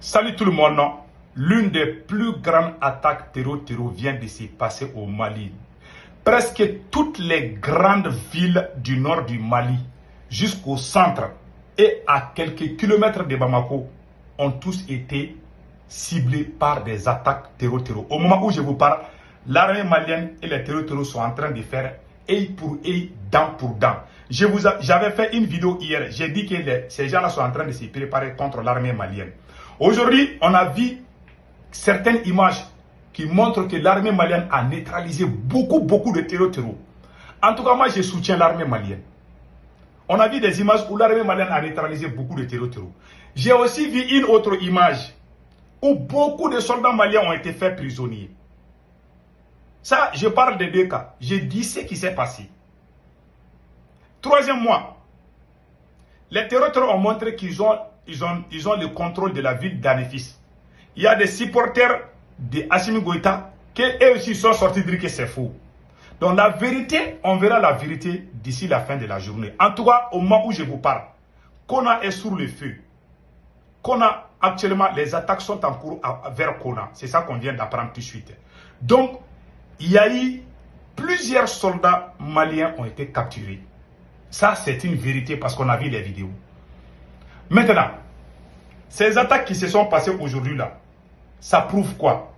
Salut tout le monde. L'une des plus grandes attaques terror vient de se passer au Mali. Presque toutes les grandes villes du nord du Mali, jusqu'au centre et à quelques kilomètres de Bamako, ont tous été ciblés par des attaques terror. Au moment où je vous parle, l'armée malienne et les terror sont en train de faire œil pour œil, dent pour dent. J'avais fait une vidéo hier, j'ai dit que ces gens-là sont en train de se préparer contre l'armée malienne. Aujourd'hui, on a vu certaines images qui montrent que l'armée malienne a neutralisé beaucoup de terror. En tout cas, moi, je soutiens l'armée malienne. On a vu des images où l'armée malienne a neutralisé beaucoup de terror. J'ai aussi vu une autre image où beaucoup de soldats maliens ont été faits prisonniers. Ça, je parle de deux cas. Je dis ce qui s'est passé. Troisième mois, les terroristes ont montré qu'ils ont le contrôle de la ville d'Anefis. Il y a des supporters de Assimi Goïta qui eux aussi sont sortis dire que c'est faux. Donc la vérité, on verra la vérité d'ici la fin de la journée. En tout cas, au moment où je vous parle, Kona est sous le feu. Kona, actuellement, les attaques sont en cours vers Kona. C'est ça qu'on vient d'apprendre tout de suite. Donc, il y a eu plusieurs soldats maliens ont été capturés. Ça, c'est une vérité parce qu'on a vu les vidéos. Maintenant, ces attaques qui se sont passées aujourd'hui là, ça prouve quoi?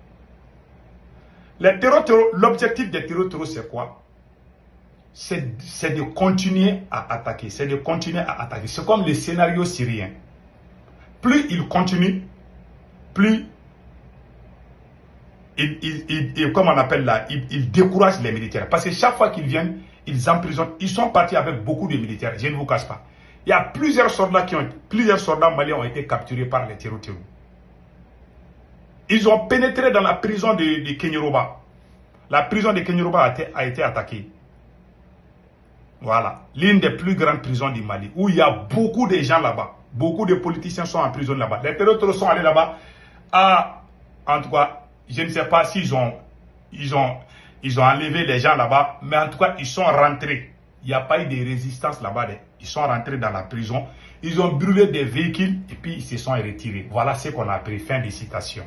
L'objectif des terror, c'est quoi? C'est de continuer à attaquer. C'est de continuer à attaquer. C'est comme le scénario syrien. Plus ils continuent, plus comme on appelle là, ils découragent les militaires. Parce que chaque fois qu'ils viennent, ils emprisonnent. Ils sont partis avec beaucoup de militaires. Je ne vous cache pas. Il y a plusieurs soldats maliens ont été capturés par les terror. Ils ont pénétré dans la prison de Kenyoroba. La prison de Kenyoroba a été attaquée. Voilà. L'une des plus grandes prisons du Mali. Où il y a beaucoup de gens là-bas. Beaucoup de politiciens sont en prison là-bas. Les terroristes sont allés là-bas. En tout cas, je ne sais pas s'ils ont enlevé les gens là-bas. Mais en tout cas, ils sont rentrés. Il n'y a pas eu de résistance là-bas. Ils sont rentrés dans la prison. Ils ont brûlé des véhicules et puis ils se sont retirés. Voilà ce qu'on a appris. Fin de citation.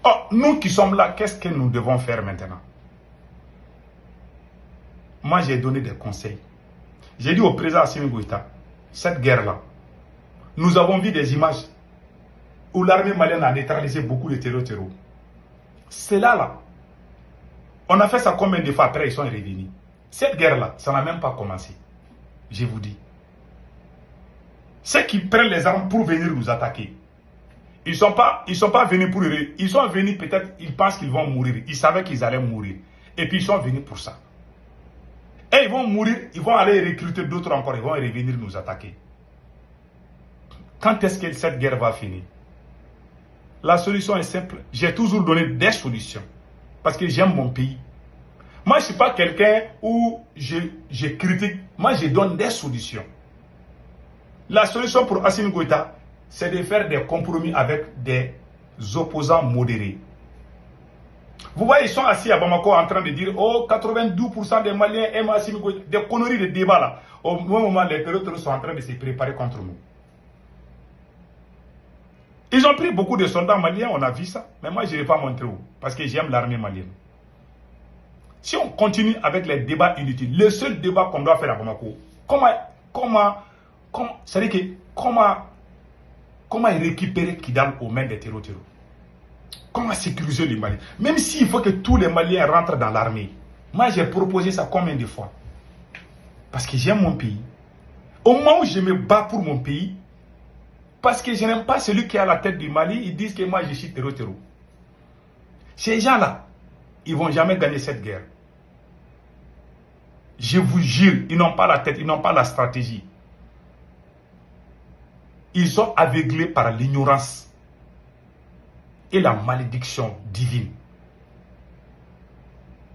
Oh, nous qui sommes là, qu'est-ce que nous devons faire maintenant? Moi, j'ai donné des conseils. J'ai dit au président Assimi Goïta, cette guerre-là, nous avons vu des images où l'armée malienne a neutralisé beaucoup de terror. C'est là. On a fait ça combien de fois après ils sont revenus? Cette guerre-là, ça n'a même pas commencé. Je vous dis. Ceux qui prennent les armes pour venir nous attaquer, ils sont pas venus pour rire. Ils sont venus peut-être, ils pensent qu'ils vont mourir. Ils savaient qu'ils allaient mourir. Et puis ils sont venus pour ça. Et ils vont mourir, ils vont aller recruter d'autres encore. Ils vont revenir nous attaquer. Quand est-ce que cette guerre va finir? La solution est simple. J'ai toujours donné des solutions. Parce que j'aime mon pays. Moi, je ne suis pas quelqu'un où je critique. Moi, je donne des solutions. La solution pour Assimi Goïta, c'est de faire des compromis avec des opposants modérés. Vous voyez, ils sont assis à Bamako en train de dire « Oh, 92% des Maliens aiment Assimi Goïta ». Des conneries de débat là. Au moment, les terroristes sont en train de se préparer contre nous. Ils ont pris beaucoup de soldats maliens, on a vu ça. Mais moi, je ne vais pas montrer où. Parce que j'aime l'armée malienne. Si on continue avec les débats inutiles, le seul débat qu'on doit faire à Bamako, comment récupérer Kidal aux mains des terror. Comment sécuriser les Maliens? Même s'il faut que tous les Maliens rentrent dans l'armée. Moi, j'ai proposé ça combien de fois? Parce que j'aime mon pays. Au moment où je me bats pour mon pays, parce que je n'aime pas celui qui est à la tête du Mali, ils disent que moi, je suis terror. Ces gens-là, ils ne vont jamais gagner cette guerre. Je vous jure, ils n'ont pas la tête, ils n'ont pas la stratégie. Ils sont aveuglés par l'ignorance et la malédiction divine.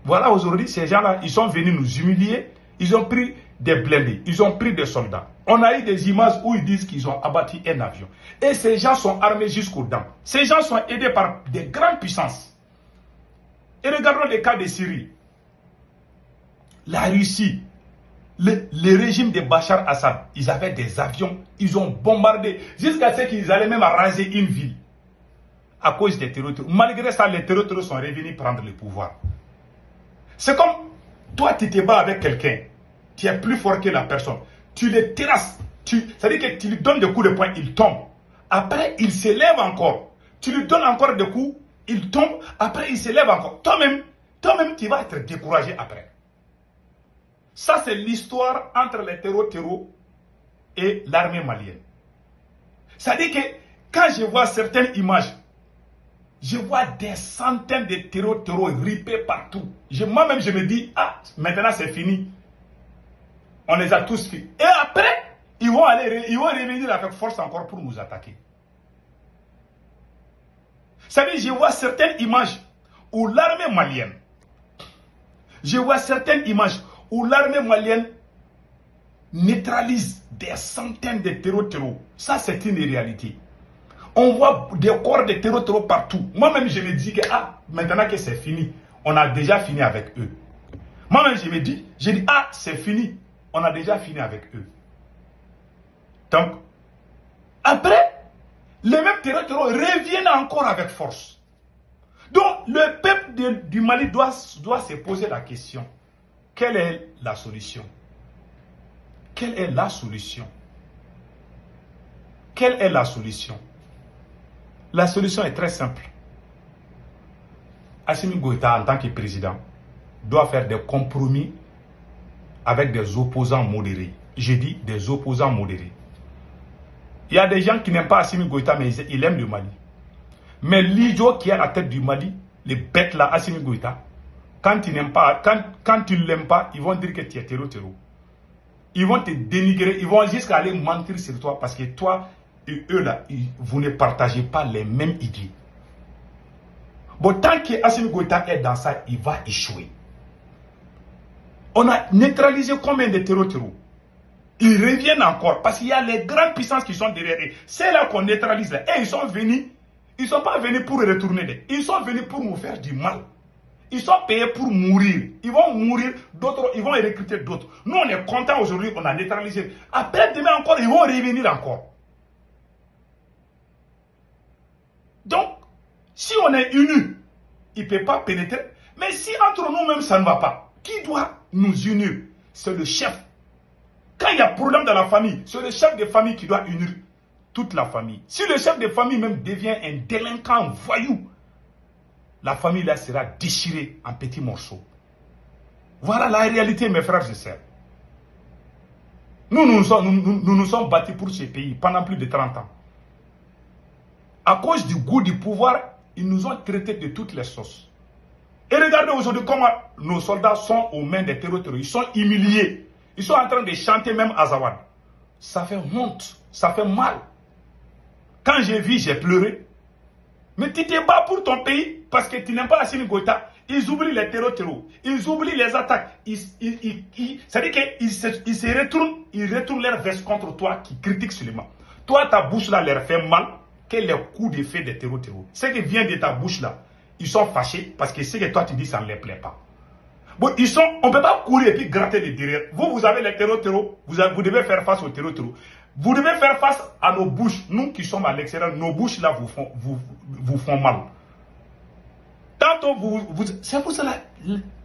Voilà, aujourd'hui, ces gens-là, ils sont venus nous humilier. Ils ont pris des blindés, ils ont pris des soldats. On a eu des images où ils disent qu'ils ont abattu un avion. Et ces gens sont armés jusqu'aux dents. Ces gens sont aidés par des grandes puissances. Et regardons le cas de Syrie. La Russie Le régime de Bachar Assad, ils avaient des avions, ils ont bombardé, jusqu'à ce qu'ils allaient même raser une ville à cause des terroristes. Malgré ça, les terroristes sont revenus prendre le pouvoir. C'est comme, toi tu te bats avec quelqu'un, tu es plus fort que la personne, tu le terrasses, c'est-à-dire que tu lui donnes des coups de poing, il tombe. Après, il s'élève encore. Tu lui donnes encore des coups, il tombe, après il s'élève encore. Toi-même, tu vas être découragé après. Ça, c'est l'histoire entre les terreaux et l'armée malienne. C'est-à-dire que quand je vois certaines images, je vois des centaines de terreaux ripés partout. Moi-même, je me dis, ah, maintenant c'est fini. On les a tous faits. Et après, ils vont revenir avec force encore pour nous attaquer. Vous savez, je vois certaines images où l'armée malienne, neutralise des centaines de terreaux. Ça, c'est une réalité. On voit des corps de terreaux partout. Moi-même, je me dis que, ah, maintenant que c'est fini, on a déjà fini avec eux. Moi-même, je dis, ah, c'est fini, on a déjà fini avec eux. Donc, après, les mêmes terreaux reviennent encore avec force. Donc, le peuple du Mali doit se poser la question. Quelle est la solution? Quelle est la solution? Quelle est la solution? La solution est très simple. Assimi Goïta, en tant que président, doit faire des compromis avec des opposants modérés. Je dis des opposants modérés. Il y a des gens qui n'aiment pas Assimi Goïta, mais ils aiment le Mali. Mais l'idiot qui est à la tête du Mali, les bêtes là, Assimi Goïta, quand tu n'aimes pas, quand tu ne l'aimes pas, ils vont dire que tu es terreau. Ils vont te dénigrer, ils vont jusqu'à aller mentir sur toi parce que toi et eux là, vous ne partagez pas les mêmes idées. Bon, tant que Assimi Goïta est dans ça, il va échouer. On a neutralisé combien de terreaux? Ils reviennent encore parce qu'il y a les grandes puissances qui sont derrière eux. C'est là qu'on neutralise là. Et ils sont venus, ils ne sont pas venus pour retourner. Ils sont venus pour nous faire du mal. Ils sont payés pour mourir. Ils vont mourir, d'autres, ils vont recruter d'autres. Nous, on est contents aujourd'hui, on a neutralisé. Après, demain encore, ils vont revenir encore. Donc, si on est unis, il ne peut pas pénétrer. Mais si entre nous-mêmes, ça ne va pas, qui doit nous unir? C'est le chef. Quand il y a problème dans la famille, c'est le chef de famille qui doit unir toute la famille. Si le chef de famille même devient un délinquant, un voyou, la famille là sera déchirée en petits morceaux. Voilà la réalité, mes frères et sœurs. Nous nous sommes battus pour ce pays pendant plus de 30 ans. À cause du goût du pouvoir, ils nous ont traités de toutes les sauces. Et regardez aujourd'hui comment nos soldats sont aux mains des terroristes. Ils sont humiliés. Ils sont en train de chanter même Azawad. Ça fait honte, ça fait mal. Quand j'ai vu, j'ai pleuré. Mais tu te bats pour ton pays parce que tu n'aimes pas Assimi Goïta. Ils oublient les terreaux. Ils oublient les attaques. C'est-à-dire qu'ils se retournent leur veste contre toi qui critique seulement. Toi, ta bouche là leur fait mal que les coups de feu des terreaux. Ce qui vient de ta bouche là, ils sont fâchés parce que ce que toi tu dis, ça ne les plaît pas. Bon, on ne peut pas courir et puis gratter les derrière. Vous avez les terreaux. Vous devez faire face aux terreaux. Vous devez faire face à nos bouches. Nous qui sommes à l'extérieur, nos bouches là vous font mal. Tantôt, c'est pour cela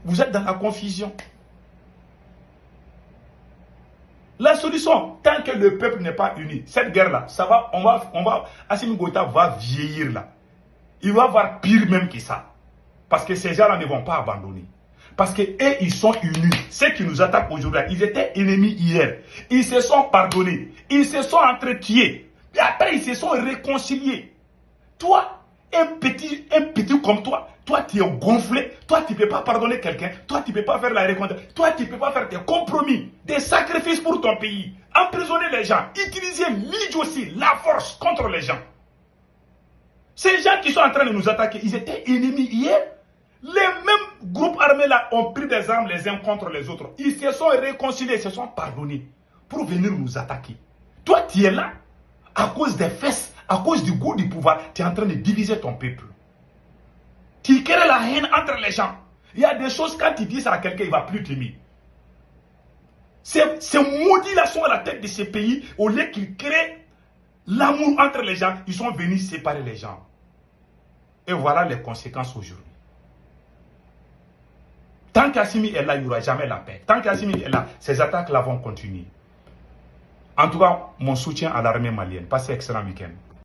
vous êtes dans la confusion. La solution, tant que le peuple n'est pas uni, cette guerre-là, ça va, Assimi Goïta va vieillir là. Il va avoir pire même que ça. Parce que ces gens-là ne vont pas abandonner. Parce qu'eux, ils sont unis. Ceux qui nous attaquent aujourd'hui, ils étaient ennemis hier. Ils se sont pardonnés. Ils se sont entretués. Et après, ils se sont réconciliés. Toi, un petit comme toi tu es gonflé. Toi, tu ne peux pas pardonner quelqu'un. Toi, tu ne peux pas faire la réconciliation. Toi, tu ne peux pas faire des compromis, des sacrifices pour ton pays. Emprisonner les gens. Utiliser l'idiotie, la force contre les gens. Ces gens qui sont en train de nous attaquer, ils étaient ennemis hier. Les mêmes groupes armés là ont pris des armes les uns contre les autres. Ils se sont réconciliés, ils se sont pardonnés pour venir nous attaquer. Toi, tu es là, à cause des fesses, à cause du goût du pouvoir, tu es en train de diviser ton peuple. Tu crées la haine entre les gens. Il y a des choses, quand tu dis ça à quelqu'un, il ne va plus t'aimer. Ces maudits-là sont à la tête de ces pays. Au lieu qu'ils créent l'amour entre les gens, ils sont venus séparer les gens. Et voilà les conséquences aujourd'hui. Tant qu'Assimi est là, il n'y aura jamais la paix. Tant qu'Assimi est là, ces attaques-là vont continuer. En tout cas, mon soutien à l'armée malienne. Passez excellent week-end.